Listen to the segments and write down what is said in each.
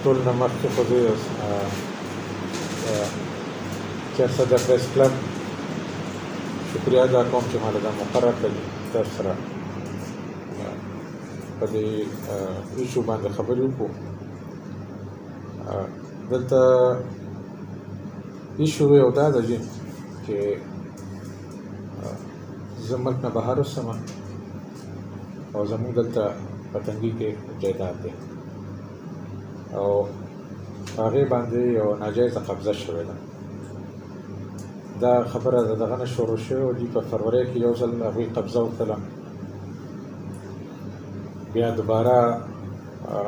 ټول نه مخکې خو زه چېرته د پریس کلب شکریه ادا کوم چې ماله دا مقرر کړي تاسو سره په دې ایشو باندې خبرې وکړو. دلته ایشو یو دا ده چې زه ملک نه بهر اوسم او زموږ دلته په تنګي کې جایداد دی او هغې باندې یو ناجایزه قبضه شوې ده. دا خبره د دغه نه شروع شوې او دوی په فروری کې یو ځل هغوی قبضه وکړله، بیا دوباره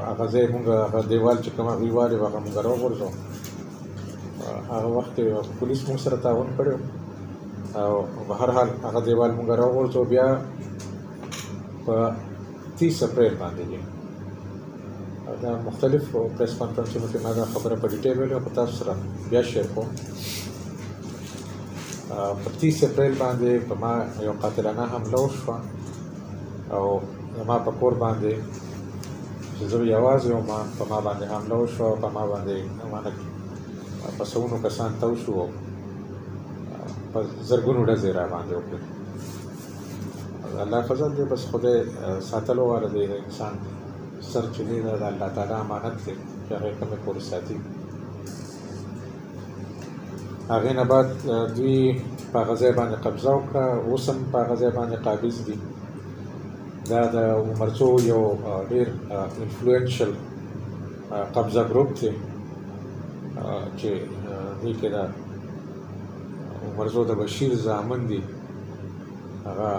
هغه ځای مونږ هغه دیوال چې کوم هغوی والې وو هغه مونږ راوغورځو. هغه وخت کې پولیس مونږ سره تعاون کړی او په هر حال هغه دیوال مونږ راوغورځو. بیا په 30 اپریل باندې دا مختلف پریس کانفرنسونو کې ما دا خبره په ډیټیل ویلې او په تاسو سره بیا شیر کوم. په 30 اپریل باندې په ما یو قاتلانه حمله وشوه او زما په کور باندې چې زه یوازې وم په ما باندې حمله وشوه او په ما باندې په سوونو کسان تو شو او په زرګونو ډزې را باندې وکړې. الله فضل دی، بس خدای ساتلو والا دی. د انسان سر چې دی د الله تعالی امانت دی چې هغې کومې پورې ساتي. هغې نه بعد دوی په هغه ځای باندې قبضه وکړه، اوس هم په هغه ځای باندې قابض دي. دا د عمرزو یو ډېر انفلوئنشل قبضه ګروپ دی چې دوی کې د عمرزو د بشیر زامن دي، هغه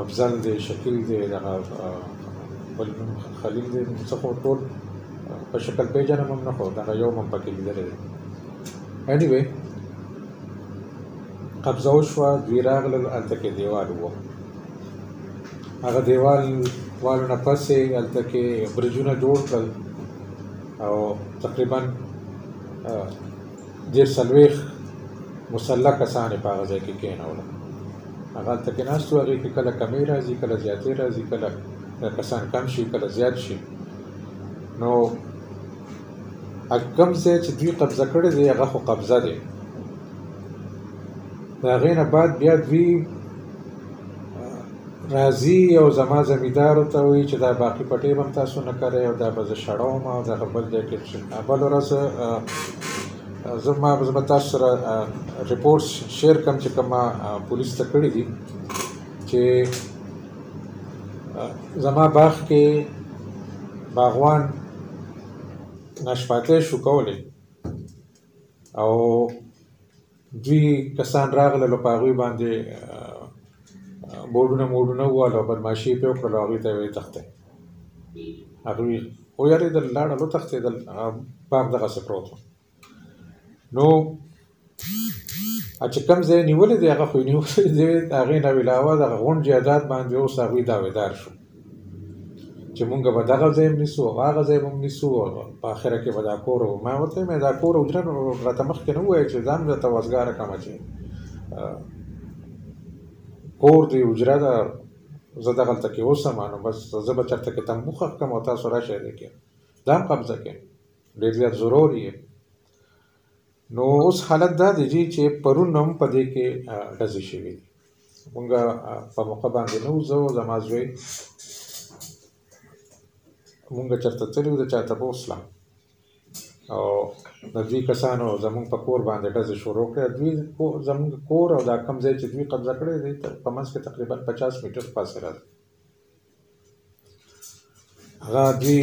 افضل دی، شکیل دی، دغه بل نوم خلیل دی. څه خو ټول په شکل پېژنم هم نه، خو دغه یو هم پکې لیدلی دی. انیوی قبضه وشوه، دوی راغلل، هلته کې دیوال و. هغه دیوال والو نه پسې هلته کې برجونه جوړ کړل او تقریبا 40 مسلح کسان یې په هغه ځای کې کېنوله. هغه هلته کې ناست وو، هغې کې کله کمې راځي، کله زیاتې راځي، کله کسان کم شي، کله زیات شي. نو کوم ځای چې دوی قبضه کړی دی هغه خو قبضه دی. د هغې نه بعد بیا دوی راځي او زما زمیندارو ته وایي چې دا باقي پټې به هم تاسو نه کوئ او دا به زه شړوم او دغه بل ځای کې بل ورځ زه به تاسو سره ریپورټ شیر کړم چې کومه پولیس ته کړي دي چې زما باغ کې باغوان ناشپاتی شو کولی او دوی کسان راغلل او په هغوی باندې بورډونه ووهل او بدماشي یې پرې وکړل او هغوی ته یې ویې تښتئ. هغوی ویرېدل، لاړل، وتښتېدل، باغ دغسې پروت و. نو چې کوم ځای نیولی دی هغه خو یې نیولی دی، د هغې نه علاوه دغه غونډ جایداد باندې اوس هغوی دعویدار شو چې مونږ به دغه ځای هم نیسو او هغه ځای به هم نیسو او په اخره کې به دا کور و. ما ورته ویل دا کور حجره راته مخکې نه ووایه چې ځان راته وزګاره کړمه چې کور دی، حجره ده، زه دغلته کې اوسم، نو بس زه به چېرته کې تنبوخه کړم او تاسو راشئ دې کې دا هم قبضه کې ډېر زیات ضرور یې. نو اوس حالت دا دی چې پرون هم په دې کې ډزې شوي دي. مونږ په موقع باندې نه وو، زه او زما زوی مونږ چېرته تللي وو، د چا تپوس له او د دوی کسانو زمونږ په کور باندې ډزې شروع کړې. دوی زمونږ کور او دا کوم ځای چې دوی قبضه کړی دی په منځ کې تقریبا 50 میټر فاصله ده. هغه دوی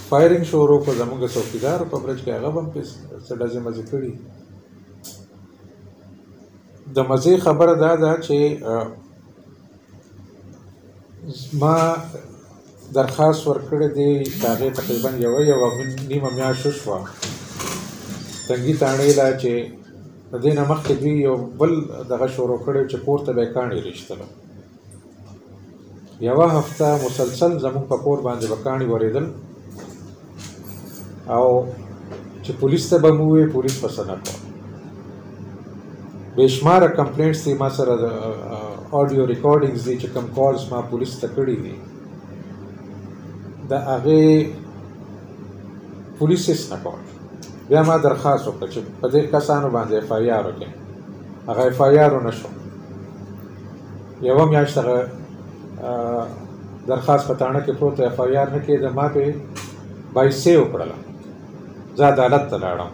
فایرینګ شروع کړو زمونږ څوکیدار په برج کې، هغه به هم څه ډزې مزې کړي. د مزې خبره دا ده چې ما درخواست ورکړی دی، د هغې تقریبا یوه نیمه میاشت وشوه تنګي تاڼۍ له چې د دې نه مخکې دوی یو بل دغه شروع کړی چې کور ته به یې کاڼي رېشتله. یوه هفته مسلسل زموږ په کور باندې به کاڼي ورېدل او چې پولیس ته به مو ووایې پولیس به څه نه کوه. بې شماره کمپلینټس دي ما سره، د آډیو ریکارډینګز دي چې کوم کالز ما پولیس ته کړي دي د هغې پولیس هېڅ نه کول. بیا ما درخواست وکړه چې په دې کسانو باندې اف آی آر وکړي. هغه اف آی آر ونه شو. یوه میاشت هغه درخواست په تاڼه کې پروت اف آی آر نه کېده. ما پې بایسې وکړله. زه عدالت ته لاړم.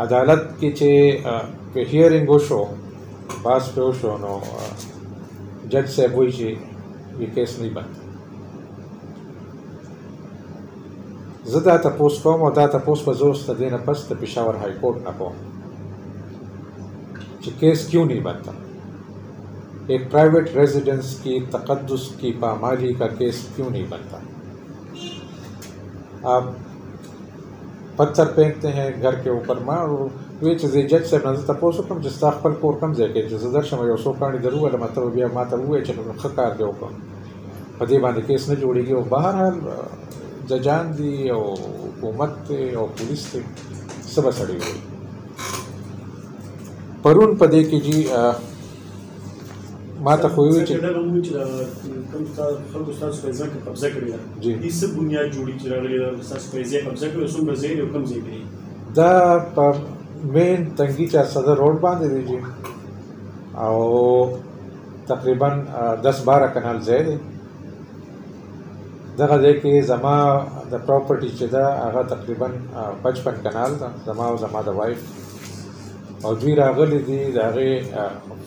عدالت کې چې په هیرینګ وشو، بحث پې وشو، نو جج صاحب وایي چې یہ کیس نہیں بند. زه دا تپوس کوم او دا تپوس به زه اوس د دې نه پس د پېښور های کورټ نه کوم چې کیس کیوں نہیں بنتا. ایک پرائیویٹ ریزیڈنس کی تقدس کی پامالی کا کیس کیوں نہیں بنتا. آپ پتھر پھینکتے ہیں گھر کے اوپر. ما وی چې جج صاحب نه زه تپوس وکړم چې ستا خپل کور کوم ځای کې چې زه درشم یو څو کاڼي در وویلم، ته بیا ما ته ووایې چې ښه کار دې وکړم، په دې باندې کیس نه جوړېږي. او بهرحال ججان دي او حکومت دی او پولیس دی، څه به سړی وایي. پرون په دې کې جي ما ته خو ویل چې کوم خلکو ستاسو په ځای کې قبضه کړې ده، دې څه بنیاد جوړي چې راغلي ده ستاسو په ځای قبضه کړې؟ څومره ځای او کوم ځای کې دا په مین تنګي چار صدر روډ باندې دی جي، او تقریبا 10-12 کنال ځای دی. دغه ځای کې زما د پراپرټي چې ده هغه تقریبا 55 کنال ده، زما او زما د وایف. او دوی راغلي دي د هغې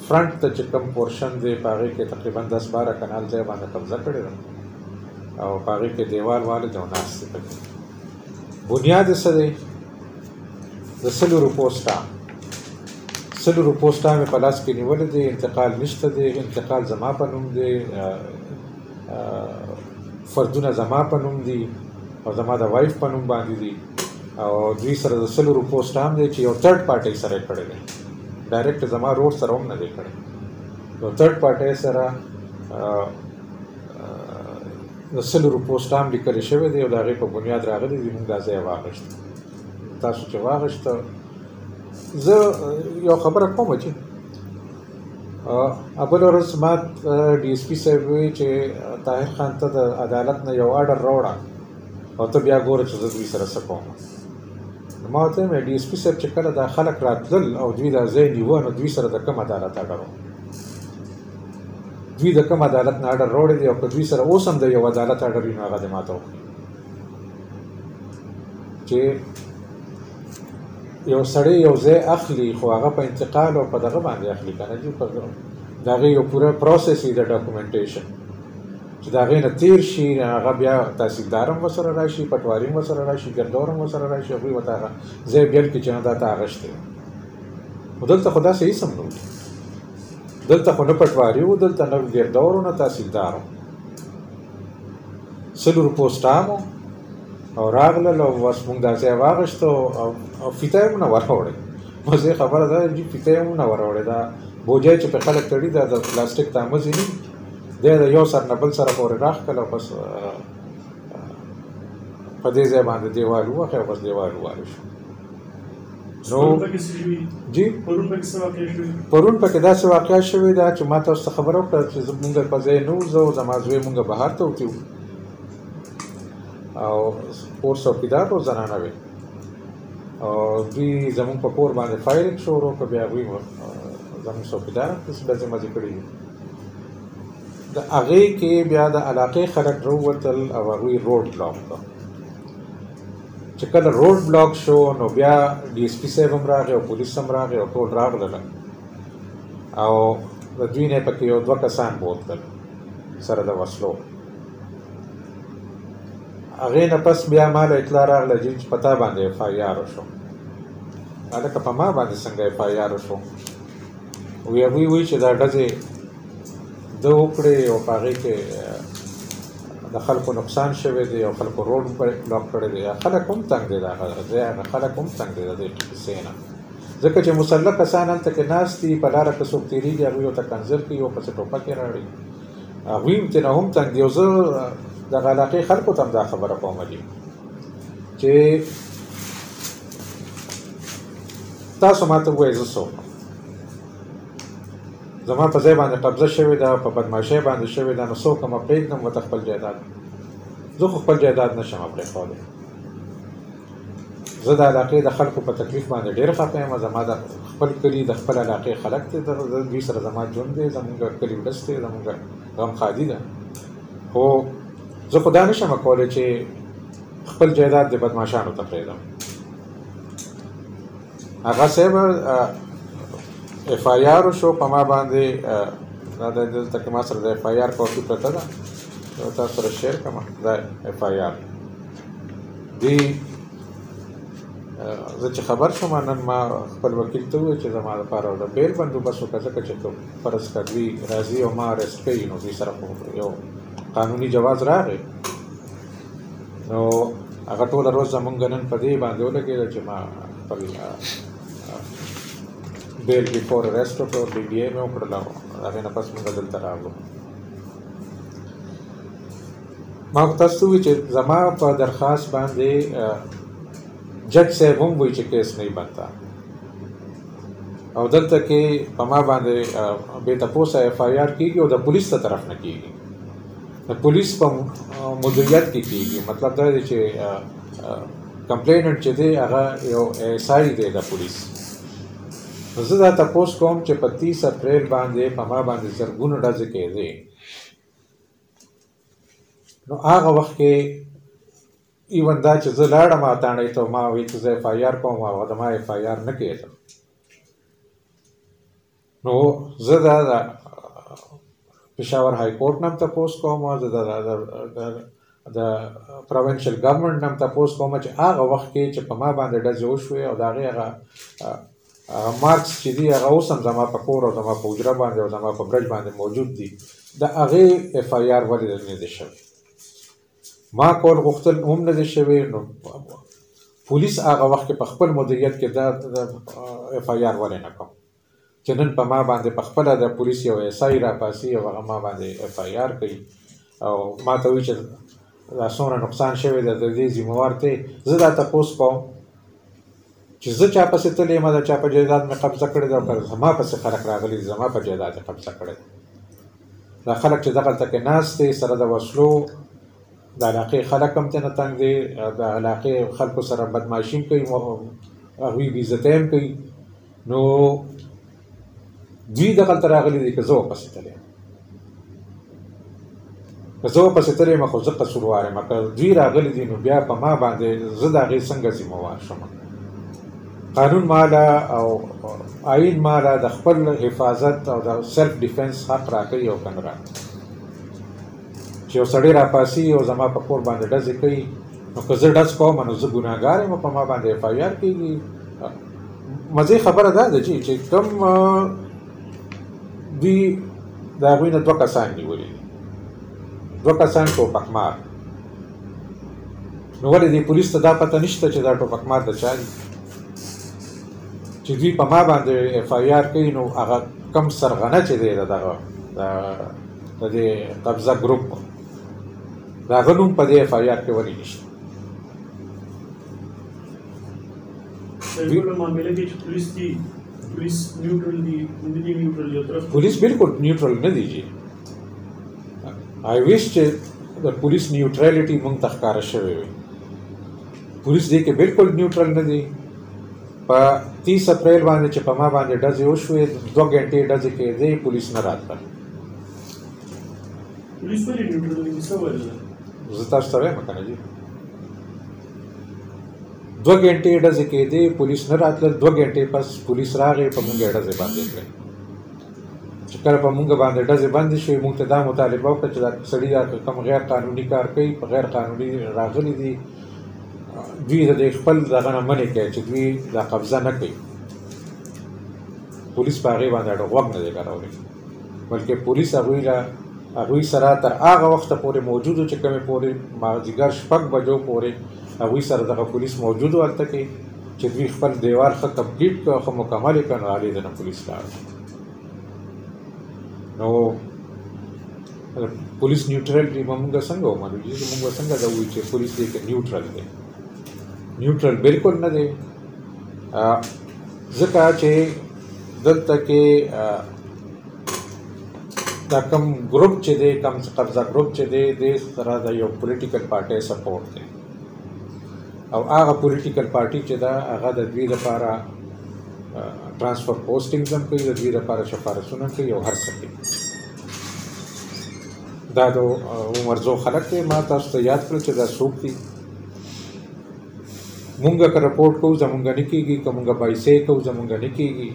فرنټ ته چې کوم پورشن دی په هغې کې تقریبا 10-12 کنال ځای باندې قبضه کړې ده، او په هغې کې دیوال والې ده او ناست دی پکې. بنیاد یې څه دی؟ د 100 روپو سټامپ. 100 روپو سټامپ یې په لاس کې نیولی دی. انتقال نشته دی. انتقال زما په نوم دی، فردونه زما په نوم دي او زما د وایف په نوم باندې دي. او دوی سره د 100 روپو سټامپ دی چې یو تھرډ پارټۍ سره یې کړی دی. ډایرکټ زما روډ سره هم نه دی کړی. یو تھرډ پارټۍ سره د 100 روپو سټامپ لیکلی شوی دی او د هغې په بنیاد راغلی دي. موږ دا ځای واخیست. تاسو چې واخیسته، زه یو خبره کوم چې بله ورځ ما ډي ایس پي صاحب وایي چې طاهر خان ته د عدالت نه یو آرډر راوړه او ته بیا ګوره چې زه دوی سره څه کوم. ما ورته ویم ډي ایس پي صاحب چې کله دا خلک راتلل او دوی دا ځای نیوه، نو دوی سره د کوم عدالت آرډر و؟ دوی د کوم عدالت نه آرډر راوړی دی؟ او که دوی سره اوس هم د یو عدالت آرډر وي نو هغه دې ما ته وکړي چې یو سړی یو ځای اخلي، خو هغه په انتقال او په دغه باندې اخلي که نه جي، په د هغې یو پوره پروسس وي د ډاکومنټیشن چې د هغې نه تېر شي. هغه بیا تحصیلدار هم ورسره راشي، پټواري هم ورسره راشي، ګردور هم ورسره راشي، هغوی ورته هغه ځای بیل کړي چې نه دا ته اغشتی و. خو دلته خو داسې هېڅ هم نه وو. دلته خو نه پټواري و، دلته نه ګردور و، نه تحصیلدار و. 100 روپو سټامپ و او راغلل او بس موږ دا ځای واخیستو او فیته یې هم نه وراوړی. بس یې خبره ده چې فیته یې هم نه وراوړی. دا بوجۍ چې پرې خلک تړي دا د پلاستیک تامه ځیني دی، د یو سر نه بل سره پورې راښکل او بس په دې ځای باندې دیوال ووهی او بس دیوال ووالې شو. نو جی پرون پکې داسې واقعه شوې ده چې ما تاسو ته خبره وکړه چې موږ په ځای نه وو، زه او زما زوی موږ بهر ته وتي وو او کور څوکیدار و، زنانه وې، او دوی زموږ په کور باندې فایرینګ شروع کړه. بیا هغوی زموږ څوکیدار هم داسې ډزې مزې کړي دي. د هغې کې بیا د علاقې خلک راووتل او هغوی روډ بلاک کړه. چې کله روډ بلاک شو نو بیا ډي ایس پي صاحب هم راغی او پولیس هم راغی او ټول راغلل او د دوی نه پکې یو 2 کسان بوتل سره د وسلو. هغې نه پس بیا ما له اطلاع راغله چې په تا باندې اف آی آر وشو. هلکه په ما باندې څنګه اف آی آر وشو؟ هغوی وایي چې دا ډزې ده وکړې او په هغې کې د خلکو نقصان شوی دی او خلکو روډ بلاک کړی دی. خلک هم تنګ دی، د هغه خلک هم تنګ دی د دې کیسې نه، ځکه چې مسلح کسان هلته کې ناست دي، په لاره کې څوک تېرېږي هغوی ورته کنځل کوي او پسې ټوپکې راوړي. هغوی هم ترېنه هم تنګ دي. او زه دغه علاقې خلکو ته هم دا خبره کوم چې تاسو ما ته ووایئ زه څوک زما په ځای باندې قبضه شوې ده، په بدماشۍ باندې شوې ده، نو څوک هم پرېږدم ورته خپل جایداد. زه خو خپل جایداد نشم پرېښودی. زه د علاقې د خلکو په تکلیف باندې ډېر خفه یم. زما د خپل کلي د خپل علاقې خلک دی، دوی سره زما ژوند دی، زمونږ کلي ولس دی، زمونږ غمخادي ده. خو زه خو دا نشم کولی چې خپل جایداد د بدماشانو ته پرېږدم. هغه صاحب اف آی آر وشو په ما باندې، دا دلته کې ما سره د اف آی آر کاپي پرته ده، تاسو سره شیر کړم. دا اف آی آر دی. زه چې خبر شوم نن ما خپل وکیل ته وویل چې زما لپاره د بیل بندوبست وکړه، ځکه چې فرض کړه دوی راځي او ما ارسټ کوي، نو دوی سره خو یو قانوني جواز راغی. نو هغه ټوله ورځ زمونږ نن په دې باندې ولګېده چې ما خپل بیل بیفور ارسټ وکړو، ډي بي اے مې وکړله، هغې نه پس مونږ دلته راغلو. ما تاسو ته وویل چې زما په درخواست باندې جج صاحب هم وایي چې کیس نه بنتا، او دلته کې په ما باندې بې تپوسه اف آی آر کېږي او د پولیس ته طرف نه کېږي، د پولیس په مدیریت کې کېږي. مطلب دا دی چې کمپلیننټ چې دی هغه یو ایس آی دی د پولیس. زه دا تپوس کوم چې په 30 اپریل باندې په ما باندې زرګونه ډزې کېدې، نو هغه وخت کې ایون دا چې زه لاړم اتاڼۍ ته، ما وایي چې زه اف آی آر کوم، هغه زما اف آی آر نه کېده. نو زه دا پېښور های کورټ نه هم تپوس کوم، زه د پروینشل ګورنمنټ نه هم تپوس کوم چې هغه وخت کې چې په ما باندې ډزې وشوې او د هغې هغه مارکس چې دي هغه اوس هم زما په کور او زما په حجره باندې او زما په برج باندې موجود دي، د هغې اف آی آر ولې نه دی شوی؟ ما کول غوښتل هم نه دی شوی. نو پولیس هغه وخت کې په خپل مدیریت کې دا اف آی آر ولې نه کوم چې نن په ما باندې په خپله د پولیس یو ایس آی راپاسي او هغه ما باندې اف آی آر کوي او ما ته وایي چې دا څومره نقصان شوی دی، د دې ذمهوار ته زه دا تپوس کوم چې زه چا پسې تللی یم، د چا په جایداد مې قبضه کړې ده، او که زما پسې خلک راغلي دي زما په جایداد یې قبضه کړې ده. دا خلک چې دغلته کې ناست دي سره د وسلو، د علاقې خلک هم ته نه تنګ دي، د علاقې خلکو سره بدماشي کوي، هغوی بې عزتۍ هم کوي. نو دوی دغلته راغلي دي که زه ورپسې تللی یم، که زه ورپسې تللی یم خو زه قصوروار یم، که دوی راغلي دي نو بیا په ما باندې زه د هغې څنګه ذمهوار شم؟ قانون ماله او آئین ماله د خپل حفاظت او د سیلف ډیفینس حق راکوي او که نه راکوي. چې یو سړی راپاسي او زما په کور باندې ډزې کوي، نو که زه ډز کوم نو زه ګناهګار یم، په ما باندې اف آی آر کېږي. مزې خبره دا ده چې کوم دوی د هغوی نه 2 کسان نیولي دي، 2 کسان ټوپکمار. نو ولې دې پولیس ته دا پته نشته چې دا ټوپکمار د چا دي چې دوی په ما باندې اف آی آر کوي؟ نو هغه کم سرغنه چې دی د دې قبضه ګروپ د هغه نوم په دې اف آی آر کې ولې نشته؟ پولیس بالکل نیوټرل نه دی جی. آی ویش چې د پولیس نیوټرالټي مونږ ته ښکاره شوې وي. پولیس دې کې بالکل نیوټرل نه دی. په 30 اپریل باندې چې په ما باندې ډزې وشوې، 2 غنټې ډزې کېدې، پولیس نه راتلل. پولیس ولې نیوټرل نه دي؟ څه وجه ده؟ زه تاسو ته وایم که نه جي، 2 غنټې ډزې کېدې، پولیس نه راتلل. 2 غنټې پس پولیس راغی، په مونږ یې ډزې بندې کړې. چې کله په مونږ باندې ډزې بندې شوې، مونږ ته دا مطالبه وکړه چې دا سړي دا کوم غیر قانوني کار کوي، په غیر قانوني راغلي دي، دوی د خپل دغه نه منې کوي چې دوی دا قبضه نه کوي. پولیس په هغې باندې غوږ نه دی کارولی، بلکې پولیس هغوی سره تر هغه وخته پورې موجود و چې کومې پورې مازدیګر 6 بجو پورې هغوی سره دغه پولیس موجود و هلته کې چې دوی خپل دیوال ښه کمپلیټ کړه، ښه مکمل یې کړه، نو هلې د نه پولیس لاړل. نو پولیس نیوټرالټي به مونږ څنګه ومنو؟ مونږ به څنګه دا ووایو چې پولیس دی که نیوټرل دی؟ نیوټرل بالکل نه دی. ځکه چې دلته کې دا کم ګروپ چې دی کم قبضه ګروپ چې دی د سره د یو پولیټیکل پارټي سپورټ دی او هغه پولیټیکل پارټي چې دا هغه د دوی لپاره ترانسفر پوسټینګز هم کوي، د دوی لپاره سفارشونه کوي او هر څه کوي. دا د عمرزو خلک دی. ما تاسو ته یاد کړل چې دا څوک دي. مونږ که رپورټ کوو زمونږ نه کېږي، که مونږ بایسې کوو زمونږ نه کېږي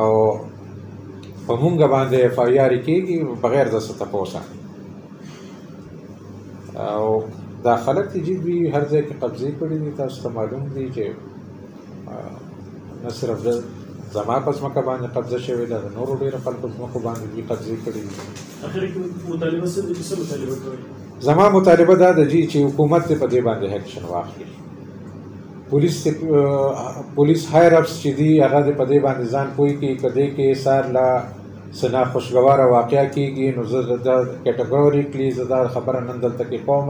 او په مونږ باندې ایف آی آر کېږي بغیر د څه تپوسه. او دا خلک چې دوی هر ځای کې قبضې کړي دي، تاسو ته معلوم دي چې نه صرف زما په ځمکه باندې قبضه شوې ده، د نورو ډېرو خلکو ځمکو باندې دوی قبضې کړي دي. زما مطالبه دا ده چې حکومت دې په دې باندې اکشن واخلي. پولیس هایر اپس چې دي هغه دې په دې باندې ځان پوه کړي که دې کې سار لا څه ناخوشګواره واقعه کېږي نو زه دا کیټګوریکلي زه دا خبره نن دلته کې کوم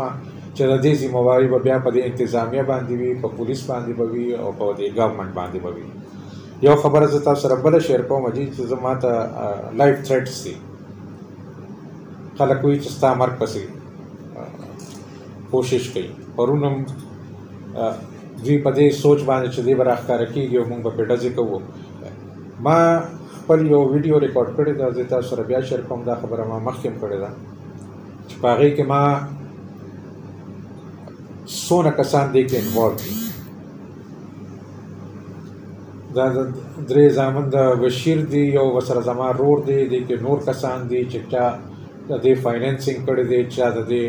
چې د دې ذمہواري به بیا په دې انتظامیه باندې وي، په پولیس باندې به وي او په دې ګورنمنټ باندې به وي. یو خبره زه تاسو سره بله شیر کوم چې زه ما ته لایف تھریټس دي. خلک وایي چې ستا مرګ پسې کوشش کوي. پرون هم دوی په دې سوچ باندې چې دې به راښکاره کېږي او موږ به پرې ډزې کوو. ما خپل یو ویډیو ریکارډ کړې ده، زه تاسو سره بیا شیر کوم. دا خبره ما مخکې هم کړې ده چې په هغې کې ما څونه کسان دې کې انوالو دي. دا درې زامن د بشیر دي، یو ورسره زما رور دی، دې کې نور کسان دي چې چا د دې فاینانسینګ کړی دی، چا د دې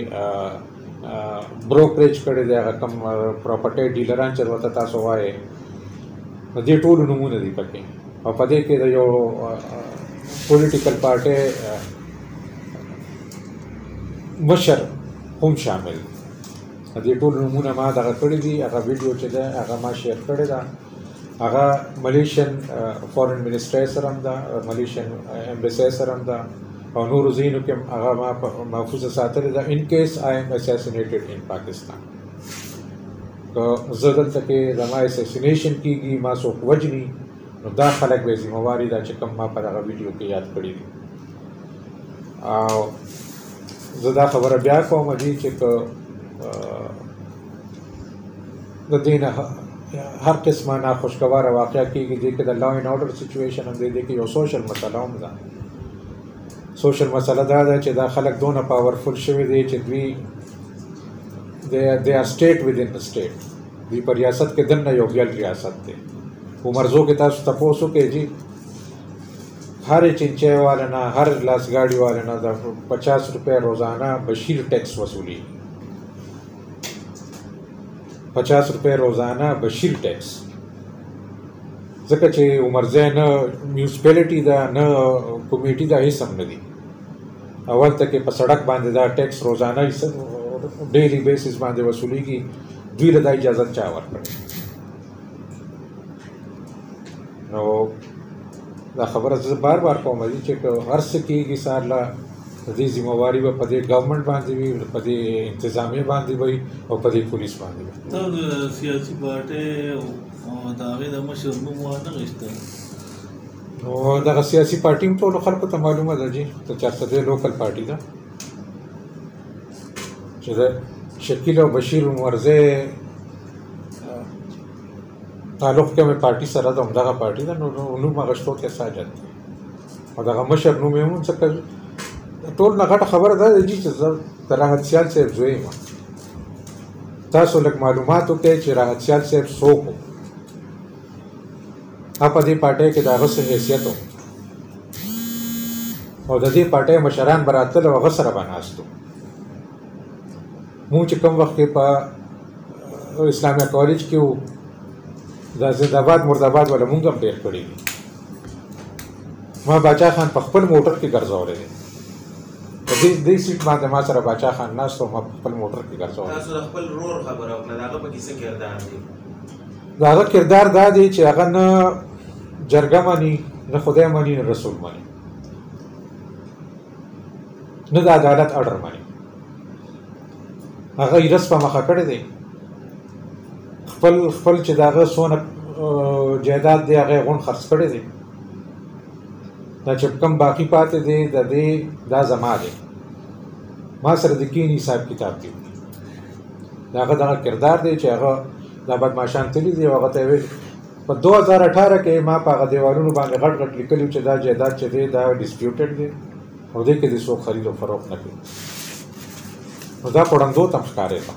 بروکریج کړی دی، هغه کم پراپرټۍ ډیلران چې ورته تاسو وایې، د دې ټولو نومونه دي پکې. او په دې کې د یو پولیټیکل پارټۍ مشر هم شامل دی. د دې ټولو نومونه ما دغه کړي دي. هغه ویډیو چې ده هغه ما شیر کړې ده. هغه ملیشین فورن منسټرۍ سره هم ده، ملیشین امبیسۍ سره هم ده او نورو ځایونو کې هغه ما محفوظه ساتلې ده ان کیس آی ایم اساسینیټډ ان پاکستان. که زه دلته کې زما اساسینیشن کېږي، ما څوک وجني، نو دا خلک به ذمہواري ده چې کوم ما په دغه ویډیو کې یاد کړي دي. او زه دا خبره بیا کوم چې که د دې نه هر قسمه ناخوشګواره واقعه کېږي، دې کې د لا اینډ آرډر سچویشن هم دی، دې کې یو سوشل مسله هم ده. سوشل مسله دا ده چې دا خلک دونه پاورفل شوي دي چې دوی دے آر سټیټ ود ان سټیټ. دوی په ریاست کې دننه یو بیل ریاست دی. عمرزو کې تاسو تپوس وکړئ جي هر چنچے والا نه، هر لاس ګاډي والا نه د 50 روپے روزانه بشیر ټیکس وصولي. 50 روپے روزانه بشیر ټیکس. ځکه چې عمرزه نه میونسپیلټي ده نه کمیټي ده، هیڅ هم نه دي. اول ته کې په سړک باندې دا ټیکس روزانه ډیلی بیسس باندې وصولیږي. دوی له دا اجازه چا ورکړې؟ نو دا خبره زه بار بار کوم چې هر څه کېږي سار لا د دې ذمہواري به په دې ګورنمنټ باندې وي، په دې انتظامیه باندې وي او په دې پولیس باندې وي. ته د سیاسي پارټۍ او د هغې د مشر نوم وانه غوښتل؟ نو دغه سیاسي پارټي هم ټولو خلکو ته معلومه ده جي ته چېرته دی. لوکل پارټي ده چې د شکیل او بشیر عمرزی تعلق کې مې پارټي سره ده، همدغه پارټي ده. نو نوم اخیستو کې ساجد دی او دغه مشر نوم یې هم څه ټول نه غټه خبره دا ده چې زه د راحت سیال صاحب زوی یم. تاسو لږ معلومات وکړئ چې راحت سیال صاحب څوک و، په دې پارټۍ کې د هغه څه حیثیت و او د دې پارټۍ مشران به راتلل او هغه سره به ناست و. مونږ چې کوم وخت کې په اسلامیه کالج کې وو، دا زنده‌باد مرده‌باد والا مونږ هم ډېر کړي دي. ما باچا خان په خپل موټر کې ګرځولی دی. په دې سیټ باندې ما سره باچا خان ناست و، ما په خپل موټر کې ګرځولی. تاسو د خپل رور خبره وکړه، د هغه پکې څه کردار دی؟ د هغه کردار دا دی چې هغه نه جرګه مني، نه خدای مني، نه رسول مني، نه د عدالت اډر مني. هغه ایرس په مخه کړی دی. خپل چې د هغه څونه جایداد دی هغه یې غونډ خرڅ کړی دی. د دا چې کوم باقي پاتې دی د دې دا زما دی، ما سره د کینی حساب کتاب دی، دا هغه دغه کردار دی چې هغه دا بدماشان تللي دي او هغه ته ویل په 2018 کې ما په هغه دیوالونو باندې غټ غټ لیکلي چې دا جایداد چې دی دا ډسپیوټډ دی او دې کې د څوک خرید او فروخت نه کوي. نو دا پړندو ته ښکارېده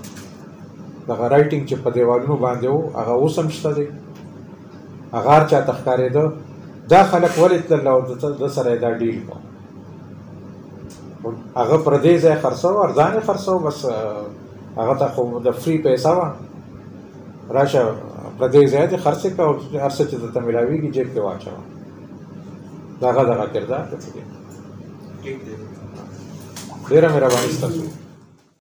دغه رایټینګ چې په دیوالونو باندې و هغه اوس هم شته دی، هغه هر چا ته ښکارېده. دا خلک ولې تلل او د سره یې دا ډیل کو، هغه پردې ځای خرڅو ارزانې خرڅو، بس هغه ته خو د فری پیسه وه، راشه پردې ځای دې خرڅې کړه او هر څه چې درته میلاوېږي جیب کې واچوه. د هغه دغه کردار دی. ډېره مهرباني ستاسو.